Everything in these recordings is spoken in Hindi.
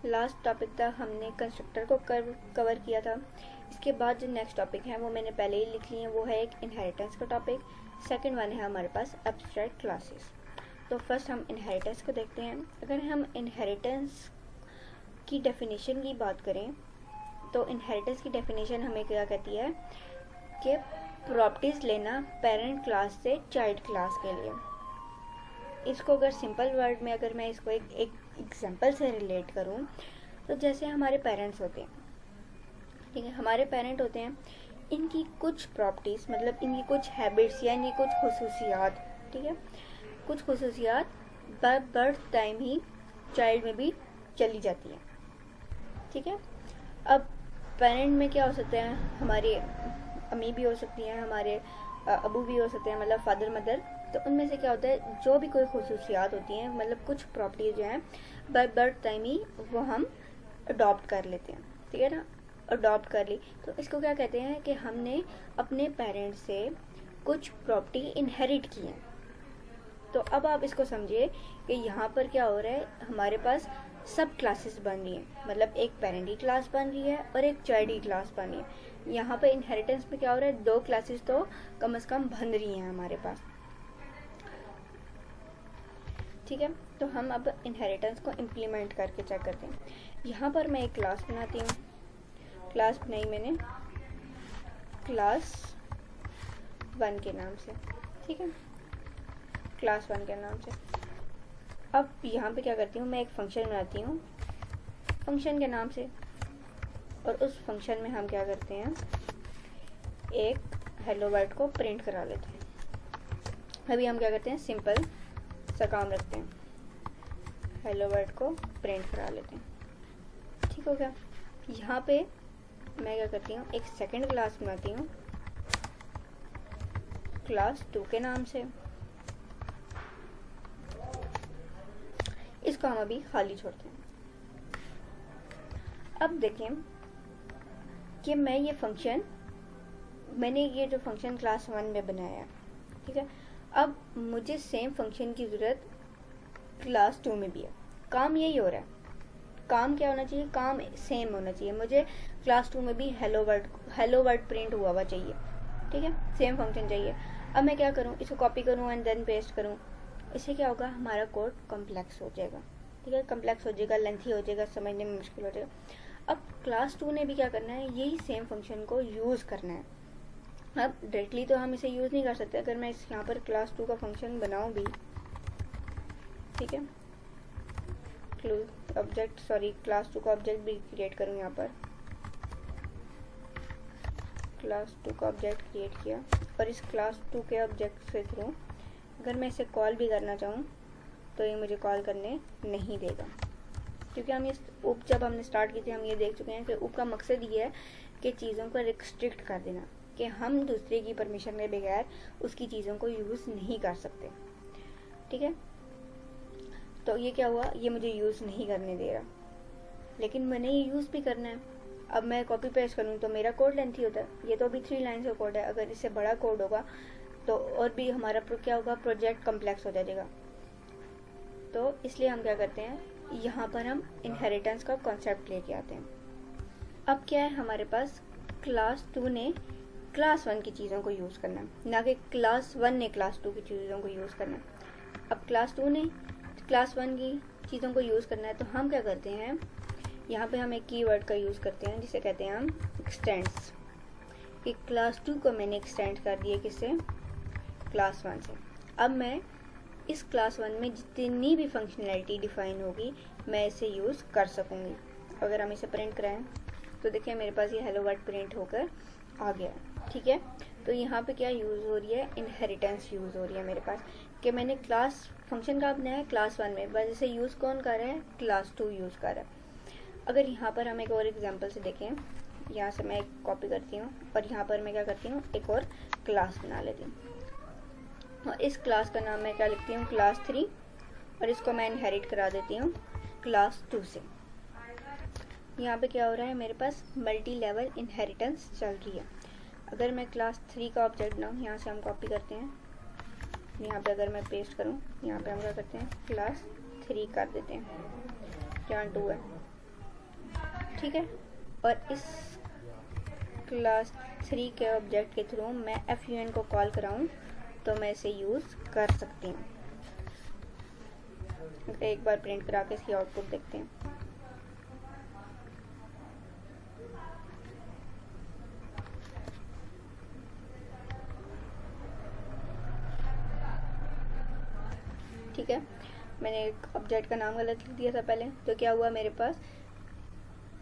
लास्ट टॉपिक तक हमने कंस्ट्रक्टर को कवर किया था। इसके बाद जो नेक्स्ट टॉपिक है वो मैंने पहले ही लिख ली है, वो है एक इनहेरिटेंस का टॉपिक। सेकंड वन है हमारे पास एब्स्ट्रैक्ट क्लासेस। तो फर्स्ट हम इनहेरिटेंस को देखते हैं। अगर हम इनहेरिटेंस की डेफिनेशन की बात करें तो इनहेरिटेंस की डेफिनेशन हमें क्या कहती है कि प्रॉपर्टीज लेना पेरेंट क्लास से चाइल्ड क्लास के लिए। इसको अगर सिंपल वर्ड में अगर मैं इसको एक एग्जांपल से रिलेट करूं तो जैसे हमारे पेरेंट्स होते हैं, ठीक है, हमारे पेरेंट होते हैं, इनकी कुछ प्रॉपर्टीज मतलब इनकी कुछ हैबिट्स या इनकी कुछ खुसूसियात, ठीक है, कुछ खुसूसियात बर्थ टाइम ही चाइल्ड में भी चली जाती है, ठीक है। अब पेरेंट में क्या हो सकता है, हमारी अम्मी भी हो सकती हैं, हमारे अबू भी हो सकते हैं, मतलब फादर मदर। तो उनमें से क्या होता है, जो भी कोई खुसूसियात होती हैं, मतलब कुछ प्रॉपर्टीज जो हैं बर्थ टाइम ही वो हम अडॉप्ट कर लेते हैं, ठीक है ना। अडॉप्ट कर ली तो इसको क्या कहते हैं कि हमने अपने पेरेंट्स से कुछ प्रॉपर्टी इनहेरिट की है। तो अब आप इसको समझिए कि यहाँ पर क्या हो रहा है, हमारे पास सब क्लासेस बन रही हैं, मतलब एक पेरेंट की क्लास बन रही है और एक चाइल्ड की क्लास बन रही है। यहाँ पे इनहेरिटेंस में क्या हो रहा है, दो क्लासेस तो कम से कम बन रही हैं हमारे पास, ठीक है। तो हम अब इनहेरिटेंस को इम्प्लीमेंट करके चेक करते हैं। यहाँ पर मैं एक क्लास बनाती हूँ, क्लास बनाई मैंने क्लास 1 के नाम से, ठीक है, क्लास 1 के नाम से। अब यहाँ पे क्या करती हूँ, मैं एक फंक्शन बनाती हूँ फंक्शन के नाम से, और उस फंक्शन में हम क्या करते हैं, एक हेलो वर्ड को प्रिंट करा लेते हैं। अभी हम क्या करते हैं, सिंपल सा काम रखते हैं, हेलो वर्ड को प्रिंट करा लेते हैं, ठीक हो गया। यहाँ पे मैं क्या करती हूँ, एक सेकंड क्लास बनाती हूँ क्लास 2 के नाम से। इसको हम अभी खाली छोड़ते हैं। अब देखें कि मैंने ये जो फंक्शन क्लास 1 में बनाया है, ठीक है। अब मुझे सेम फंक्शन की ज़रूरत क्लास 2 में भी है। काम यही हो रहा है, काम क्या होना चाहिए, काम सेम होना चाहिए। मुझे क्लास 2 में भी हेलो वर्ड प्रिंट हुआ चाहिए, ठीक है, सेम फंक्शन चाहिए। अब मैं क्या करूँ, इसको कॉपी करूँ एंड देन पेस्ट करूँ। इससे क्या होगा, हमारा कोड कॉम्प्लेक्स हो जाएगा, ठीक है, कॉम्प्लेक्स हो जाएगा, लेंथी हो जाएगा, समझने में मुश्किल हो जाएगा। अब क्लास 2 ने भी क्या करना है, यही सेम फंक्शन को यूज़ करना है। अब डायरेक्टली तो हम इसे यूज़ नहीं कर सकते। अगर मैं यहाँ पर क्लास 2 का फंक्शन बनाऊँ भी, ठीक है, क्लास 2 का ऑब्जेक्ट भी क्रिएट करूँ, यहाँ पर क्लास 2 का ऑब्जेक्ट क्रिएट किया, और इस क्लास 2 के ऑब्जेक्ट के थ्रू अगर मैं इसे कॉल भी करना चाहूँ तो ये मुझे कॉल करने नहीं देगा, क्योंकि हम इस उप जब हमने स्टार्ट की थी हम ये देख चुके हैं कि उप का मकसद ये है कि चीज़ों को रिस्ट्रिक्ट कर देना, कि हम दूसरे की परमिशन के बगैर उसकी चीज़ों को यूज़ नहीं कर सकते, ठीक है। तो ये क्या हुआ, ये मुझे यूज़ नहीं करने दे रहा, लेकिन मैंने ये यूज़ भी करना है। अब मैं कॉपी पेस्ट करूँ तो मेरा कोड लेंथी होता है, ये तो अभी 3 लाइन का कोड है। अगर इससे बड़ा कोड होगा तो और भी हमारा क्या होगा, प्रोजेक्ट कॉम्प्लेक्स हो जाएगा। तो इसलिए हम क्या करते हैं, यहाँ पर हम इनहेरिटेंस का कॉन्सेप्ट लेके आते हैं। अब क्या है, हमारे पास क्लास 2 ने क्लास 1 की चीज़ों को यूज़ करना है, ना कि क्लास 1 ने क्लास 2 की चीज़ों को यूज़ करना है। अब क्लास 2 ने क्लास 1 की चीज़ों को यूज़ करना है, तो हम क्या करते हैं, यहाँ पे हम एक कीवर्ड का यूज़ करते हैं जिसे कहते हैं हम एक्सटेंड्स। कि क्लास 2 को मैंने एक्सटेंड कर दिया किससे, क्लास 1 से। अब मैं इस क्लास 1 में जितनी भी फंक्शनैलिटी डिफाइन होगी मैं इसे यूज़ कर सकूँगी। अगर हम इसे प्रिंट कराएं तो देखिए मेरे पास ये हेलो वर्ड प्रिंट होकर आ गया, ठीक है। तो यहाँ पे क्या यूज़ हो रही है, इनहेरिटेंस यूज़ हो रही है मेरे पास, कि मैंने क्लास फंक्शन का बनाया है क्लास 1 में, बस इसे यूज़ कौन कर रहा है, क्लास 2 यूज़ कर रहा है। अगर यहाँ पर हम एक और एग्जांपल से देखें, यहाँ से मैं एक कॉपी करती हूँ और यहाँ पर मैं क्या करती हूँ, एक और क्लास बना लेती हूँ, और इस क्लास का नाम मैं क्या लिखती हूँ, क्लास 3, और इसको मैं इनहेरिट करा देती हूँ क्लास 2 से। यहाँ पे क्या हो रहा है, मेरे पास मल्टी लेवल इनहेरिटेंस चल रही है। अगर मैं क्लास 3 का ऑब्जेक्ट बनाऊँ, यहाँ से हम कॉपी करते हैं, यहाँ पे अगर मैं पेस्ट करूँ, यहाँ पे हम क्या करते हैं, क्लास 3 कर देते हैं, जहाँ 2 है, ठीक है। और इस क्लास 3 के ऑब्जेक्ट के थ्रू मैं fun को कॉल कराऊं तो मैं इसे यूज़ कर सकती हूँ। एक बार प्रिंट करा के इसकी आउटपुट देखते हैं। ठीक है, मैंने एक ऑब्जेक्ट का नाम गलत लिख दिया था पहले, तो क्या हुआ, मेरे पास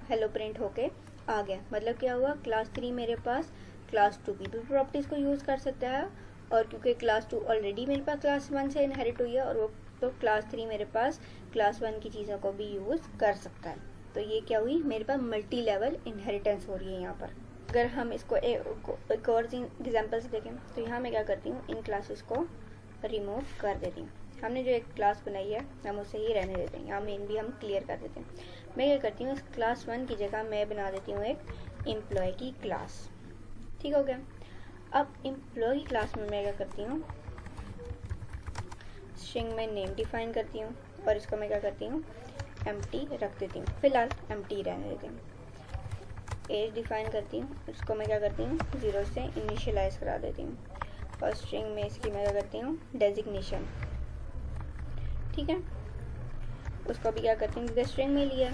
हेलो प्रिंट होके आ गया। मतलब क्या हुआ, क्लास 3 मेरे पास क्लास 2 की भी प्रॉपर्टीज़ को यूज़ कर सकता है, और क्योंकि क्लास 2 ऑलरेडी मेरे पास क्लास 1 से इनहेरिट हुई है, और वो तो क्लास 3 मेरे पास क्लास 1 की चीज़ों को भी यूज़ कर सकता है। तो ये क्या हुई, मेरे पास मल्टी लेवल इनहेरिटेंस हो रही है यहाँ पर। अगर हम इसको एक और एग्जाम्पल से देखें, तो यहाँ मैं क्या करती हूँ, इन क्लासेस को रिमूव कर देती हूँ। हमने जो एक क्लास बनाई है हम उसे ही रहने देते हैं, यहाँ मेन भी हम क्लियर कर देते हैं। मैं क्या करती हूँ, इस क्लास 1 की जगह मैं बना देती हूँ एक एम्प्लॉय की क्लास। ठीक हो गया। अब एम्प्लॉय क्लास में मैं क्या करती हूँ, स्ट्रिंग में नेम डिफाइन करती हूँ, और इसको मैं क्या करती हूँ, एम्प्टी रख देती हूँ, फिलहाल एम्प्टी रहने देती हूँ। एज डिफाइन करती हूँ, इसको मैं क्या करती हूँ 0 से इनिशियलाइज करा देती हूँ, और स्ट्रिंग में इसकी मैं क्या करती हूँ डेजिग्नेशन। ठीक है, उसको भी क्या करती हूँ, स्ट्रिंग में लिया,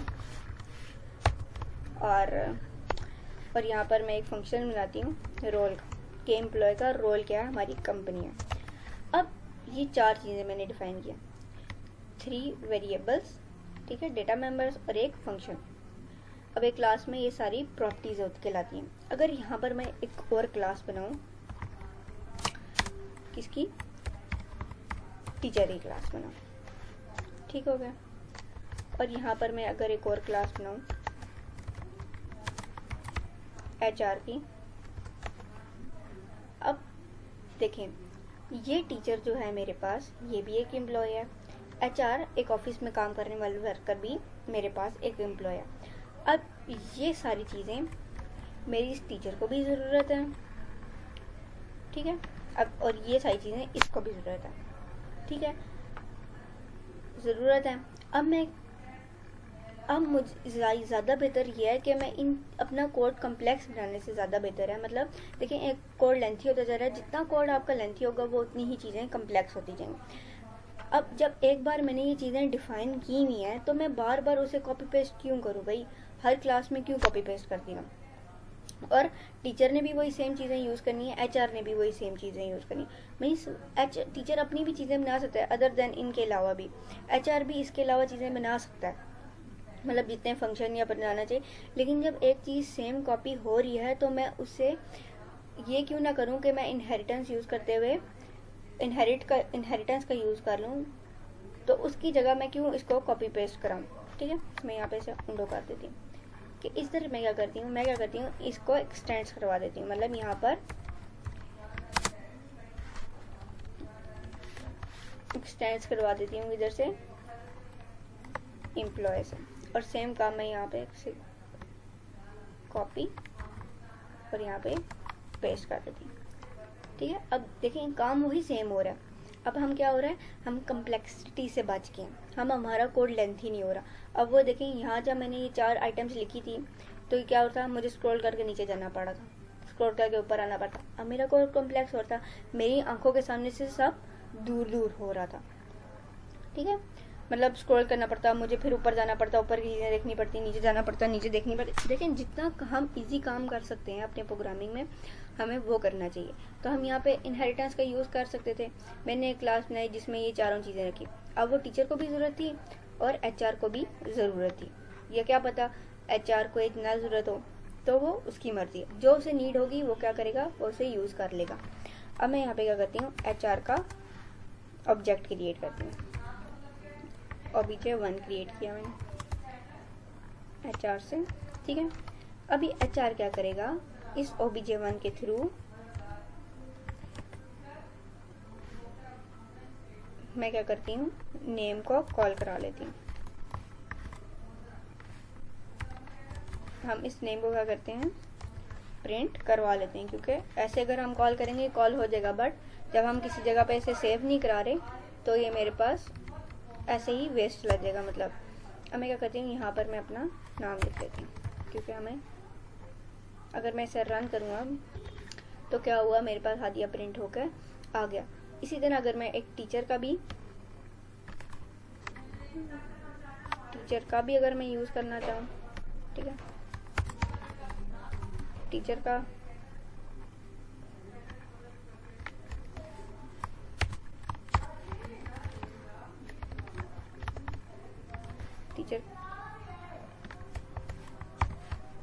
और यहाँ पर मैं एक फंक्शन बनाती हूँ रोल के, एम्प्लॉय का रोल क्या है, हमारी कंपनी है। अब ये 4 चीज़ें मैंने डिफाइन किया, 3 वेरिएबल्स, ठीक है, डेटा मेंबर्स और एक फंक्शन। अब एक क्लास में ये सारी प्रॉपर्टीज कहलाती हैं। अगर यहाँ पर मैं एक और क्लास बनाऊँ, किसकी, टीचर की क्लास बनाऊँ, ठीक हो गया। और यहाँ पर मैं अगर एक और क्लास बनाऊँ HR की, अब देखें ये टीचर जो है मेरे पास, ये भी एक एम्प्लॉय है। HR एक ऑफिस में काम करने वाले वर्कर भी मेरे पास एक एम्प्लॉय है। अब ये सारी चीज़ें मेरी इस टीचर को भी ज़रूरत है, ठीक है। अब और ये सारी चीज़ें इसको भी ज़रूरत है, ठीक है, ज़रूरत है। अब मुझे ज़्यादा बेहतर ये है कि मैं इन अपना कोड कम्प्लेक्स बनाने से ज़्यादा बेहतर है। मतलब देखिए, एक कोड लेंथी होता जा रहा है, जितना कोड आपका लेंथी होगा वो उतनी ही चीज़ें कम्प्लेक्स होती जाएंगी। अब जब एक बार मैंने ये चीज़ें डिफाइन की हुई हैं, तो मैं बार बार उसे कॉपी पेस्ट क्यों करूँ भाई, हर क्लास में क्यों कॉपी पेस्ट करती हूँ। और टीचर ने भी वही सेम चीज़ें यूज़ करनी है, HR ने भी वही सेम चीज़ें यूज़ करनी है। भाई टीचर अपनी भी चीज़ें बना सकता है, अदर देन इनके अलावा भी HR भी इसके अलावा चीज़ें बना सकता है, मतलब जितने फंक्शन या बनाना चाहिए। लेकिन जब एक चीज़ सेम कॉपी हो रही है, तो मैं उससे ये क्यों ना करूं कि मैं इनहेरिटेंस यूज़ करते हुए इनहेरिटेंस का यूज़ कर लूं, तो उसकी जगह मैं क्यों इसको कॉपी पेस्ट कराऊं। ठीक है, मैं यहाँ पे इसे उंडो कर देती हूँ कि इस तरह मैं क्या करती हूँ, इसको एक्सटेंड करवा देती हूँ। मतलब यहाँ पर एक्सटेंड करवा देती हूँ इधर से एम्प्लॉय से, और सेम काम मैं यहाँ पे कॉपी और यहाँ पे पेस्ट कर देती हूँ। ठीक है, अब देखें काम वही सेम हो रहा है। अब हम क्या हो रहा है, हम कम्प्लेक्सिटी से बच गए, हमारा कोड लेंथी नहीं हो रहा। अब वो देखें, यहाँ जब मैंने ये 4 आइटम्स लिखी थी, तो क्या होता, मुझे स्क्रॉल करके नीचे जाना पड़ा था, स्क्रॉल करके ऊपर आना पड़ता। अब मेरा कोड कम्प्लेक्स हो रहा था, मेरी आंखों के सामने से सब दूर दूर हो रहा था। ठीक है, मतलब स्क्रॉल करना पड़ता मुझे, फिर ऊपर जाना पड़ता, ऊपर की चीज़ें देखनी पड़ती, नीचे जाना पड़ता, नीचे देखनी पड़ती। लेकिन जितना हम इजी काम कर सकते हैं अपने प्रोग्रामिंग में, हमें वो करना चाहिए। तो हम यहाँ पे इनहेरिटेंस का यूज़ कर सकते थे। मैंने एक क्लास बनाई जिसमें ये चारों चीज़ें रखी। अब वो टीचर को भी ज़रूरत थी और HR को भी ज़रूरत थी। या क्या पता HR को इतना ज़रूरत हो, तो वो उसकी मर्जी है, जो उसे नीड होगी वो क्या करेगा, वो उसे यूज़ कर लेगा। अब मैं यहाँ पे क्या करती हूँ, HR का ऑब्जेक्ट क्रिएट करती हूँ। obj1 क्रिएट किया मैंने HR से। ठीक है, अभी HR क्या करेगा, इस obj1 के थ्रू मैं क्या करती हूँ, नेम को कॉल करा लेती हूँ। हम इस नेम को क्या करते हैं, प्रिंट करवा लेते हैं, क्योंकि ऐसे अगर हम कॉल करेंगे कॉल हो जाएगा, बट जब हम किसी जगह पे इसे सेव नहीं करा रहे तो ये मेरे पास ऐसे ही वेस्ट लग जाएगा। मतलब अब मैं क्या करती हूँ, यहाँ पर मैं अपना नाम लिख देती हूँ। क्योंकि हमें, अगर मैं इसे रन करूँगा तो क्या हुआ, मेरे पास हादिया प्रिंट होकर आ गया। इसी तरह अगर मैं एक टीचर का भी अगर मैं यूज़ करना चाहूँ, ठीक है, टीचर का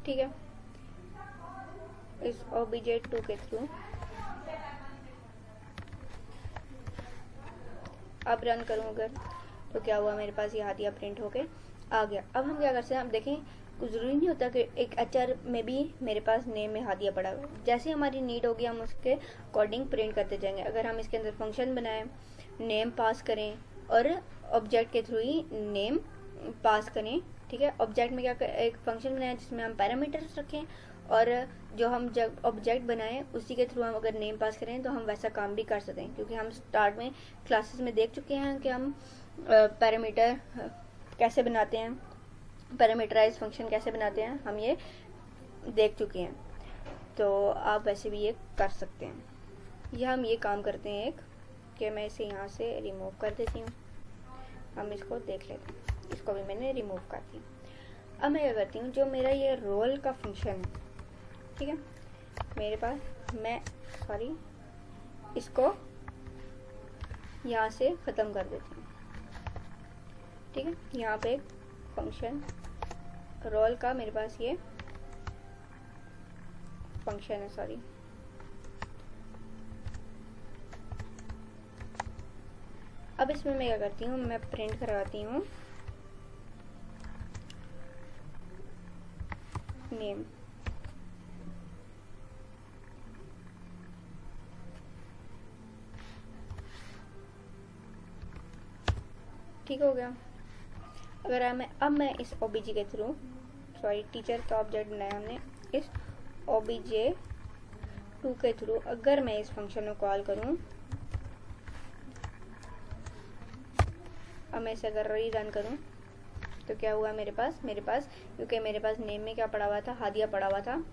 ठीक है, इस obj2 के थ्रू अब रन करूँ अगर, तो क्या हुआ, मेरे पास ये हादिया प्रिंट होके आ गया। अब हम क्या कर सकते हैं, आप देखें कुछ ज़रूरी नहीं होता कि एक HR में भी मेरे पास नेम में हादिया पड़ा हुआ है। जैसे हमारी नीड होगी हम उसके अकॉर्डिंग प्रिंट करते जाएंगे। अगर हम इसके अंदर फंक्शन बनाएं, नेम पास करें और ऑब्जेक्ट के थ्रू ही नेम पास करें, ठीक है। ऑब्जेक्ट में क्या एक फंक्शन बनाएं जिसमें हम पैरामीटर्स रखें, और जो हम जब ऑब्जेक्ट बनाएं उसी के थ्रू हम अगर नेम पास करें तो हम वैसा काम भी कर सकते हैं। क्योंकि हम स्टार्ट में क्लासेस में देख चुके हैं कि हम पैरामीटर कैसे बनाते हैं, पैरामीटराइज फंक्शन कैसे बनाते हैं, हम ये देख चुके हैं। तो आप वैसे भी ये कर सकते हैं। यह हम ये काम करते हैं एक कि मैं इसे यहाँ से रिमूव कर देती हूँ। हम इसको देख लेते हैं, इसको भी मैंने रिमूव कर दी। अब मैं क्या करती हूँ, जो मेरा ये रोल का फंक्शन है, ठीक है, मेरे पास इसको यहाँ से ख़त्म कर देती हूँ, ठीक है। यहाँ पे एक फंक्शन रोल का मेरे पास ये फंक्शन है, अब इसमें मैं क्या करती हूँ, मैं प्रिंट करवाती हूँ नेम, ठीक हो गया। अगर अब मैं इस obj के थ्रू, टीचर का ऑब्जेक्ट बनाया हमने, इस obj2 के थ्रू अगर मैं इस फंक्शन को कॉल करूं, अब मैं इसे अगर रीरन करूं तो क्या हुआ, मेरे पास क्योंकि मेरे पास नेम में क्या पड़ा हुआ था, हादिया पड़ा हुआ था,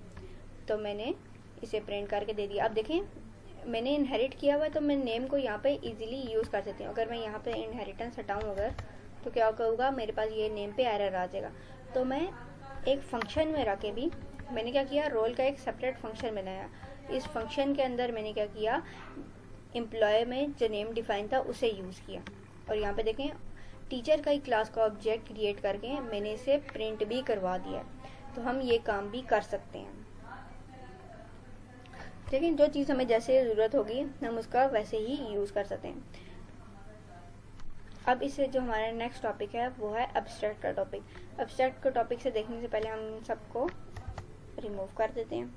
तो मैंने इसे प्रिंट करके दे दिया। अब देखें मैंने इनहेरिट किया हुआ है तो मैं नेम को यहाँ पे इजीली यूज़ कर सकती हूँ। अगर मैं यहाँ पे इनहेरिटेंस हटाऊँ अगर, तो क्या होगा, मेरे पास ये नेम पे एरर आ जाएगा। तो मैं एक फंक्शन में रख के भी मैंने क्या किया, रोल का एक सेपरेट फंक्शन बनाया। इस फंक्शन के अंदर मैंने क्या किया, एम्प्लॉय में जो नेम डिफाइन था उसे यूज़ किया। और यहाँ पे देखें टीचर का ही क्लास का ऑब्जेक्ट क्रिएट करके मैंने इसे प्रिंट भी करवा दिया। तो हम ये काम भी कर सकते हैं। लेकिन जो चीज़ हमें जैसे ज़रूरत होगी हम उसका वैसे ही यूज़ कर सकते हैं। अब इससे जो हमारा नेक्स्ट टॉपिक है वो है एब्स्ट्रैक्ट का टॉपिक। एब्स्ट्रैक्ट का टॉपिक से देखने से पहले हम सबको रिमूव कर देते हैं।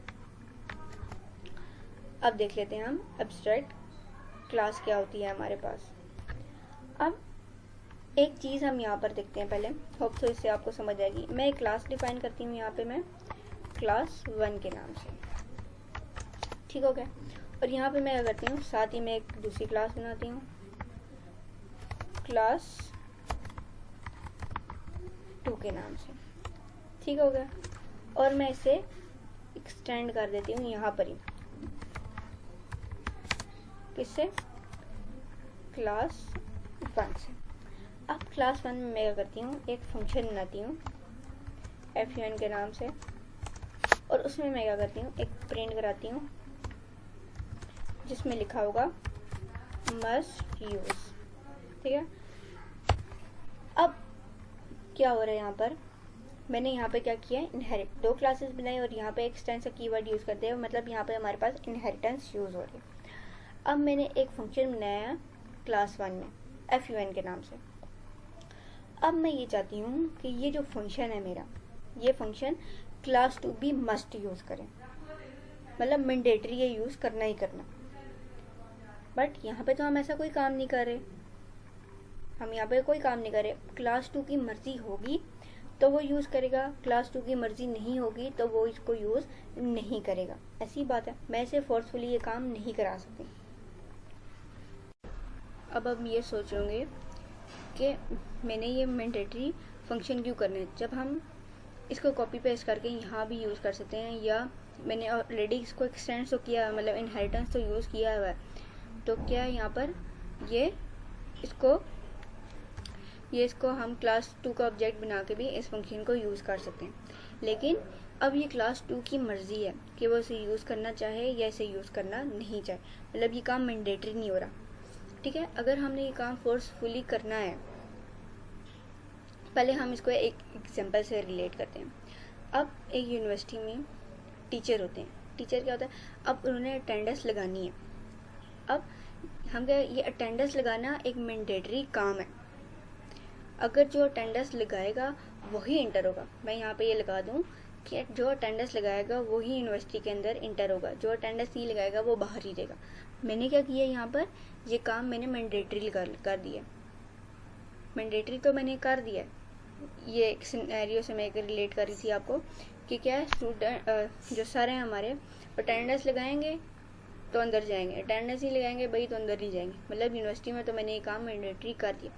अब देख लेते हैं हम एब्स्ट्रैक्ट क्लास क्या होती है हमारे पास। अब एक चीज़ हम यहाँ पर देखते हैं पहले, होप सो इससे आपको समझ आएगी। मैं एक क्लास डिफाइन करती हूँ यहाँ पे, मैं क्लास 1 के नाम से, ठीक हो गया। और यहाँ पे मैं क्या करती हूँ, साथ ही मैं एक दूसरी क्लास बनाती हूँ, क्लास 2 के नाम से, ठीक हो गया। और मैं इसे एक्सटेंड कर देती हूँ यहाँ पर ही, किससे, क्लास 1 से। अब क्लास 1 में मैं क्या करती हूँ, एक फंक्शन बनाती हूँ fun के नाम से, और उसमें मैं क्या करती हूँ, एक प्रिंट कराती हूँ जिसमें लिखा होगा मस्ट यूज, ठीक है। अब क्या हो रहा है यहाँ पर, मैंने यहाँ पे क्या किया है, इनहेरिट, 2 क्लासेस बनाई और यहाँ पे एक्सटेंड का कीवर्ड यूज़ करते हैं, मतलब यहाँ पे हमारे पास इनहेरिटेंस यूज़ हो रही है। अब मैंने एक फंक्शन बनाया क्लास 1 में fun के नाम से। अब मैं ये चाहती हूँ कि ये जो फंक्शन है मेरा, ये फंक्शन क्लास 2 भी मस्ट यूज़ करें, मतलब मैंडेटरी ये यूज़ करना ही करना। बट यहाँ पे तो हम ऐसा कोई काम नहीं कर रहे, हम यहाँ पे कोई काम नहीं कर रहे। क्लास 2 की मर्ज़ी होगी तो वो यूज़ करेगा, क्लास 2 की मर्ज़ी नहीं होगी तो वो इसको यूज़ नहीं करेगा, ऐसी बात है। मैं इसे फोर्सफुली ये काम नहीं करा सकती। अब हम ये सोचेंगे कि मैंने ये मैंडेटरी फंक्शन क्यों करने, जब हम इसको कॉपी पेस्ट करके यहाँ भी यूज़ कर सकते हैं, या मैंने ऑलरेडी इसको एक्सटेंड तो किया, मतलब इनहेरिटेंस तो यूज़ किया हुआ है, तो क्या है यहाँ पर ये इसको हम क्लास 2 का ऑब्जेक्ट बना के भी इस फंक्शन को यूज़ कर सकते हैं। लेकिन अब ये क्लास 2 की मर्ज़ी है कि वो इसे यूज़ करना चाहे या इसे यूज़ करना नहीं चाहे, मतलब ये काम मैंडेटरी नहीं हो रहा, ठीक है। अगर हमने ये काम फोर्सफुली करना है, पहले हम इसको एक एग्जांपल से रिलेट करते हैं। अब एक यूनिवर्सिटी में टीचर होते हैं, टीचर क्या होता है, अब उन्होंने अटेंडेंस लगानी है। अब हम क्या, ये अटेंडेंस लगाना एक मैंडेटरी काम है। अगर जो अटेंडेंस लगाएगा वही इंटर होगा, मैं यहाँ पे ये लगा दूँ कि जो अटेंडेंस लगाएगा वही यूनिवर्सिटी के अंदर इंटर होगा, जो अटेंडेंस नहीं लगाएगा वो बाहर ही रहेगा। मैंने क्या किया यहाँ पर, ये काम मैंने मैंडेटरी कर दिया, मैंडेटरी तो मैंने कर दिया। ये एक सिनेरियो से मैं एक रिलेट कर रही थी आपको कि क्या है, स्टूडेंट जो सर हैं हमारे, अटेंडेंस लगाएंगे तो अंदर जाएंगे, अटेंडेंस ही लगाएंगे भाई तो अंदर नहीं जाएंगे, मतलब यूनिवर्सिटी में तो मैंने ये काम मैंडेटरी कर दिया।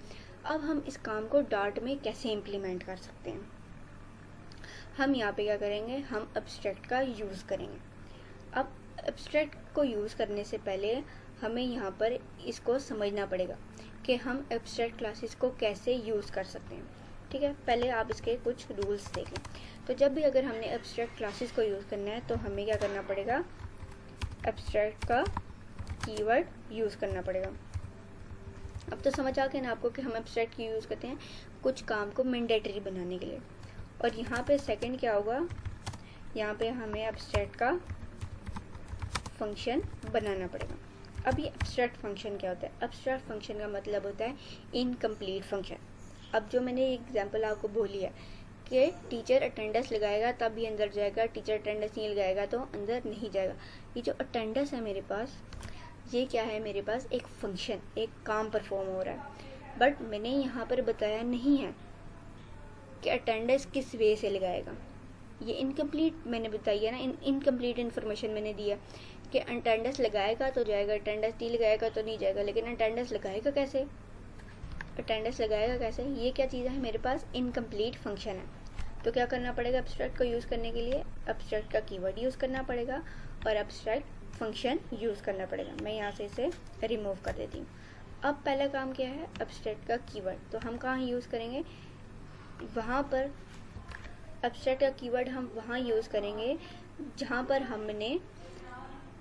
अब हम इस काम को डार्ट में कैसे इम्प्लीमेंट कर सकते हैं, हम यहाँ पे क्या करेंगे, हम एब्स्ट्रैक्ट का यूज़ करेंगे। अब एब्स्ट्रैक्ट को यूज़ करने से पहले हमें यहाँ पर इसको समझना पड़ेगा कि हम एब्स्ट्रैक्ट क्लासेस को कैसे यूज़ कर सकते हैं, ठीक है। पहले आप इसके कुछ रूल्स देखें। तो जब भी अगर हमने एब्स्ट्रैक्ट क्लासेस को यूज़ करना है तो हमें क्या करना पड़ेगा, एब्स्ट्रैक्ट का कीवर्ड यूज़ करना पड़ेगा। अब तो समझ आ गया ना आपको कि हम एब्स्ट्रैक्ट की यूज़ करते हैं कुछ काम को मैंडेटरी बनाने के लिए। और यहाँ पे सेकंड क्या होगा, यहाँ पे हमें एब्स्ट्रैक्ट का फंक्शन बनाना पड़ेगा। अब ये एब्स्ट्रैक्ट फंक्शन क्या होता है, एब्स्ट्रैक्ट फंक्शन का मतलब होता है इनकम्प्लीट फंक्शन। अब जो मैंने एग्जांपल आपको बोली है कि टीचर अटेंडेंस लगाएगा तब ही अंदर जाएगा, टीचर अटेंडेंस नहीं लगाएगा तो अंदर नहीं जाएगा। ये जो अटेंडेंस है मेरे पास, ये क्या है, मेरे पास एक फंक्शन, एक काम परफॉर्म हो रहा है, बट मैंने यहाँ पर बताया नहीं है कि अटेंडेंस किस वे से लगाएगा। ये इनकम्प्लीट मैंने बताई है ना, इनकम्प्लीट इन्फॉर्मेशन मैंने दिया कि अटेंडेंस लगाएगा तो जाएगा, अटेंडेंस नहीं लगाएगा तो नहीं जाएगा। लेकिन अटेंडेंस लगाएगा कैसे, अटेंडेंस लगाएगा कैसे, ये क्या चीज़ है, मेरे पास इनकम्प्लीट फंक्शन है। तो क्या करना पड़ेगा, एब्स्ट्रैक्ट को यूज़ करने के लिए एब्स्ट्रैक्ट का कीवर्ड यूज़ करना पड़ेगा और एब्स्ट्रैक्ट फंक्शन यूज़ करना पड़ेगा। मैं यहाँ से इसे रिमूव कर देती हूँ। अब पहला काम क्या है, एब्स्ट्रैक्ट का कीवर्ड, तो हम कहाँ यूज़ करेंगे, वहाँ पर एब्स्ट्रैक्ट का कीवर्ड हम वहाँ यूज़ करेंगे जहाँ पर हमने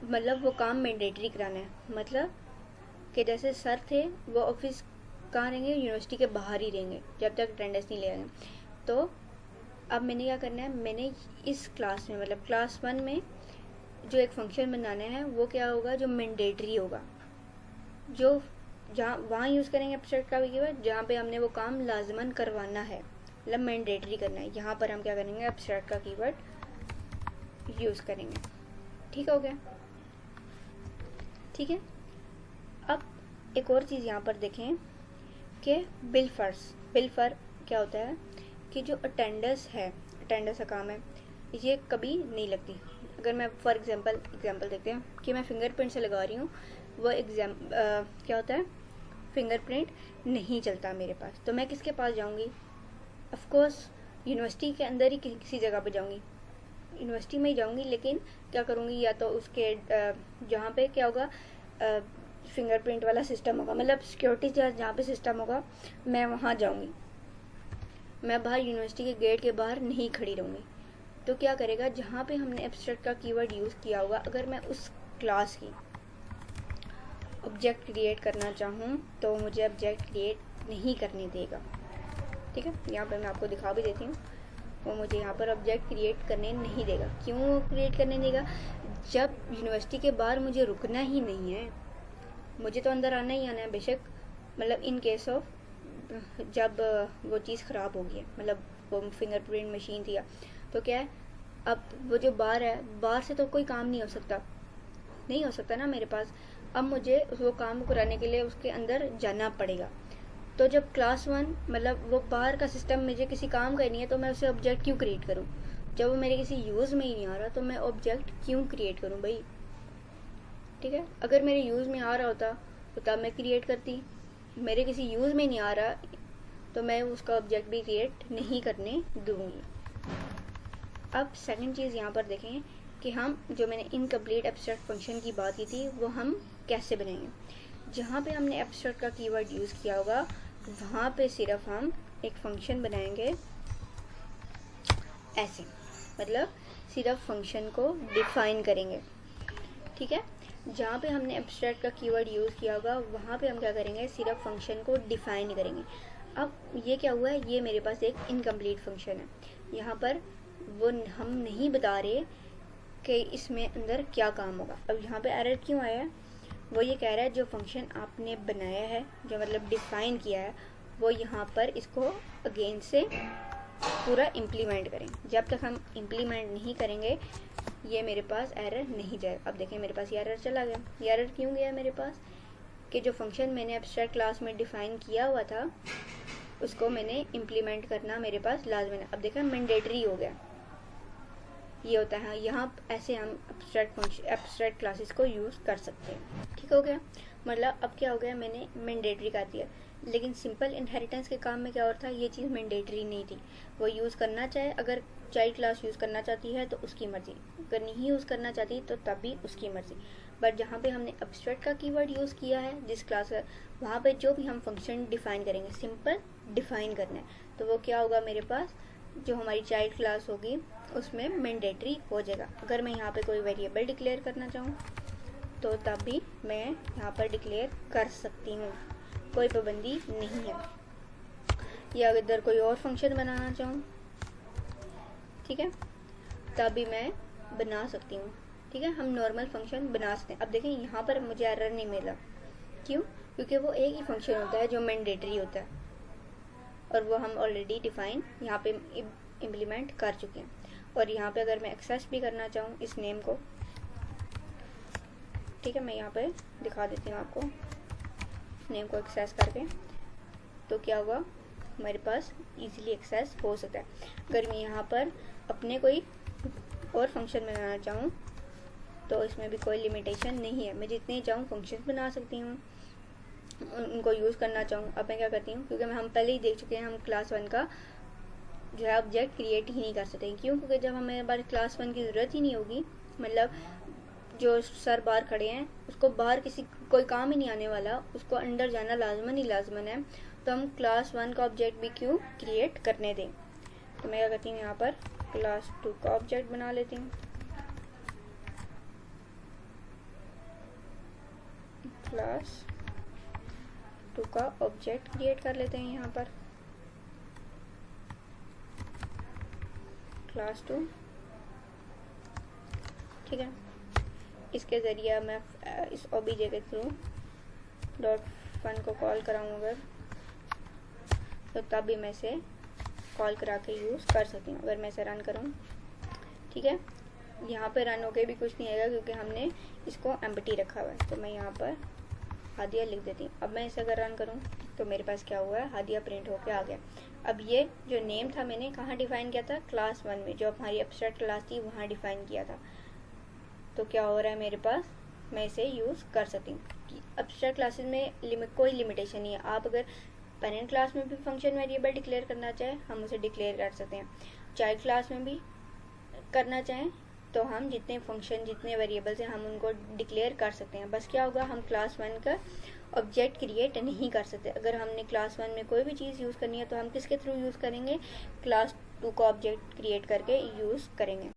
मतलब वो काम मैंडेटरी कराना है। मतलब कि जैसे सर थे वो ऑफिस कहाँ रहेंगे, यूनिवर्सिटी के बाहर ही रहेंगे जब तक अटेंडेंस नहीं लेंगे। तो अब मैंने क्या करना है, मैंने इस क्लास में मतलब क्लास 1 में जो एक फंक्शन बनाना है वो क्या होगा, जो मैंडेटरी होगा, जो जहाँ वहाँ यूज़ करेंगे एब्स्ट्रैक्ट का कीवर्ड जहाँ पे हमने वो काम लाजमन करवाना है, मतलब मैंडेटरी करना है। यहाँ पर हम क्या करेंगे, एब्स्ट्रैक्ट का कीवर्ड यूज़ करेंगे। ठीक हो गया, ठीक है। अब एक और चीज़ यहाँ पर देखें कि बिल फर क्या होता है कि जो अटेंडेंस है, अटेंडेंस का काम है, ये कभी नहीं लगती। अगर मैं फॉर एग्जांपल देखते हैं कि मैं फिंगरप्रिंट से लगा रही हूँ, वो क्या होता है, फिंगरप्रिंट नहीं चलता मेरे पास, तो मैं किसके पास जाऊँगी, ऑफ कोर्स यूनिवर्सिटी के अंदर ही किसी जगह पे जाऊँगी, यूनिवर्सिटी में ही जाऊँगी। लेकिन क्या करूँगी, या तो उसके जहाँ पे क्या होगा फिंगरप्रिंट वाला सिस्टम होगा, मतलब सिक्योरिटी जहाँ पे सिस्टम होगा मैं वहाँ जाऊँगी, मैं बाहर यूनिवर्सिटी के गेट के बाहर नहीं खड़ी रहूँगी। तो क्या करेगा, जहाँ पे हमने एब्स्ट्रैक्ट का कीवर्ड यूज़ किया होगा, अगर मैं उस क्लास की ऑब्जेक्ट क्रिएट करना चाहूँ तो मुझे ऑब्जेक्ट क्रिएट नहीं करने देगा। ठीक है, यहाँ पर मैं आपको दिखा भी देती हूँ, वो मुझे यहाँ पर ऑब्जेक्ट क्रिएट करने नहीं देगा। क्यों क्रिएट करने देगा, जब यूनिवर्सिटी के बाहर मुझे रुकना ही नहीं है, मुझे तो अंदर आना ही आना है, बेशक मतलब इन केस ऑफ जब वो चीज़ ख़राब हो गई है, मतलब वो फिंगरप्रिंट मशीन थी, तो क्या है, अब वो जो बाहर है, बाहर से तो कोई काम नहीं हो सकता ना मेरे पास। अब मुझे वो काम कराने के लिए उसके अंदर जाना पड़ेगा। तो जब क्लास 1 मतलब वो बाहर का सिस्टम मुझे किसी काम का ही नहीं है, तो मैं उसे ऑब्जेक्ट क्यों क्रिएट करूँ, जब वो मेरे किसी यूज़ में ही नहीं आ रहा, तो मैं ऑब्जेक्ट क्यों क्रिएट करूँ भाई। ठीक है, अगर मेरे यूज़ में आ रहा होता तो तब मैं क्रिएट करती, मेरे किसी यूज़ में नहीं आ रहा तो मैं उसका ऑब्जेक्ट भी क्रिएट नहीं करने दूँगी। अब सेकंड चीज़ यहाँ पर देखें कि हम जो मैंने इनकम्प्लीट एब्स्ट्रैक्ट फंक्शन की बात की थी वो हम कैसे बनाएंगे। जहाँ पे हमने एब्स्ट्रैक्ट का कीवर्ड यूज़ किया होगा वहाँ पे सिर्फ हम एक फंक्शन बनाएंगे ऐसे, मतलब सिर्फ फंक्शन को डिफाइन करेंगे, ठीक है। जहाँ पे हमने एब्स्ट्रैक्ट का कीवर्ड यूज़ किया होगा वहाँ पे हम क्या करेंगे, सिर्फ फंक्शन को डिफाइन करेंगे। अब ये क्या हुआ है, ये मेरे पास एक इनकम्प्लीट फंक्शन है। यहाँ पर वो हम नहीं बता रहे कि इसमें अंदर क्या काम होगा। अब यहाँ पे एरर क्यों आया है, वो ये कह रहा है जो फंक्शन आपने बनाया है, जो मतलब डिफाइन किया है, वो यहाँ पर इसको अगेन से पूरा इम्प्लीमेंट करें। जब तक हम इम्प्लीमेंट नहीं करेंगे ये मेरे पास एरर नहीं जाएगा। अब देखें मेरे पास ये एरर चला गया। ये एरर क्यों गया मेरे पास, कि जो फंक्शन मैंने एब्स्ट्रैक्ट क्लास में डिफाइन किया हुआ था उसको मैंने इम्प्लीमेंट करना मेरे पास लाजमी है। अब देखा मैंडेटरी हो गया, ये होता है। यहाँ ऐसे हम एब्स्ट्रैक्ट क्लासेस को यूज़ कर सकते हैं, ठीक हो गया। मतलब अब क्या हो गया, मैंने मैंडेटरी कर दिया। लेकिन सिंपल इनहेरिटेंस के काम में क्या होता है, ये चीज़ मैंडेटरी नहीं थी। वो यूज़ करना चाहे, अगर चाइल्ड क्लास यूज़ करना चाहती है तो उसकी मर्ज़ी, अगर नहीं यूज़ करना चाहती तो तब भी उसकी मर्ज़ी। बट जहाँ पे हमने एब्स्ट्रैक्ट का कीवर्ड यूज़ किया है जिस क्लास का, वहाँ पे जो भी हम फंक्शन डिफाइन करेंगे सिंपल डिफाइन करना है, तो वो क्या होगा मेरे पास, जो हमारी चाइल्ड क्लास होगी उसमें मैंडेटरी हो जाएगा। अगर मैं यहाँ पे कोई वेरिएबल डिक्लेयर करना चाहूँ तो तब भी मैं यहाँ पर डिक्लेयर कर सकती हूँ, कोई पाबंदी नहीं है। या अगर कोई और फंक्शन बनाना चाहूँ, ठीक है, तब भी मैं बना सकती हूँ, ठीक है। हम नॉर्मल फंक्शन बना सकते हैं। अब देखें यहाँ पर मुझे एरर नहीं मिला, क्यों, क्योंकि वो एक ही फंक्शन होता है जो मैंडेटरी होता है और वो हम ऑलरेडी डिफाइन यहाँ पे इम्प्लीमेंट कर चुके हैं। और यहाँ पे अगर मैं एक्सेस भी करना चाहूँ इस नेम को, ठीक है, मैं यहाँ पे दिखा देती हूँ आपको नेम को एक्सेस करके, तो क्या हुआ, मेरे पास इजीली एक्सेस हो सकता है। अगर मैं यहाँ पर अपने कोई और फंक्शन बनाना चाहूँ तो इसमें भी कोई लिमिटेशन नहीं है, मैं जितने चाहूँ फंक्शन बना सकती हूँ, उनको यूज़ करना चाहूँ। अब मैं क्या करती हूँ, क्योंकि हम पहले ही देख चुके हैं हम क्लास 1 का जो है ऑब्जेक्ट क्रिएट ही नहीं कर सकते। क्यों, क्योंकि जब हमें बार क्लास 1 की ज़रूरत ही नहीं होगी, मतलब जो सर बाहर खड़े हैं उसको बाहर किसी कोई काम ही नहीं आने वाला, उसको अंदर जाना लाजमन ही लाजमन है, तो हम क्लास 1 का ऑब्जेक्ट भी क्यों क्रिएट करने दें। तो मैं क्या करती हूँ, यहाँ पर क्लास 2 का ऑब्जेक्ट बना लेती हूँ। क्लास 2 का ऑब्जेक्ट क्रिएट कर लेते हैं यहाँ पर, क्लास 2, ठीक है। इसके ज़रिए मैं इस ओबीजे के थ्रू डॉट फन को कॉल कराऊँ अगर, तो तब भी मैं इसे कॉल करा के यूज़ कर सकती हूँ। अगर मैं इसे रन करूँ, ठीक है, यहाँ पे रन होके भी कुछ नहीं आएगा क्योंकि हमने इसको एम्प्टी रखा हुआ है। तो मैं यहाँ पर हादिया लिख देती हूँ। अब मैं इसे अगर रन करूँ तो मेरे पास क्या हुआ है, हादिया प्रिंट होके आ गया। अब ये जो नेम था मैंने कहाँ डिफाइन किया था, क्लास 1 में, जो हमारी एब्स्ट्रैक्ट क्लास थी वहाँ डिफाइन किया था। तो क्या हो रहा है मेरे पास, मैं इसे यूज़ कर सकती हूँ। एब्स्ट्रैक्ट क्लासेस में कोई लिमिटेशन नहीं है। आप अगर पेरेंट क्लास में भी फंक्शन वेरिएबल डिक्लेयर करना चाहें हम उसे डिक्लेयर कर सकते हैं, चाइल्ड क्लास में भी करना चाहें तो हम जितने फंक्शन जितने वेरिएबल्स हैं हम उनको डिक्लेयर कर सकते हैं। बस क्या होगा, हम क्लास 1 का ऑब्जेक्ट क्रिएट नहीं कर सकते। अगर हमने क्लास 1 में कोई भी चीज़ यूज़ करनी है तो हम किसके थ्रू यूज़ करेंगे, क्लास 2 का ऑब्जेक्ट क्रिएट करके यूज़ करेंगे।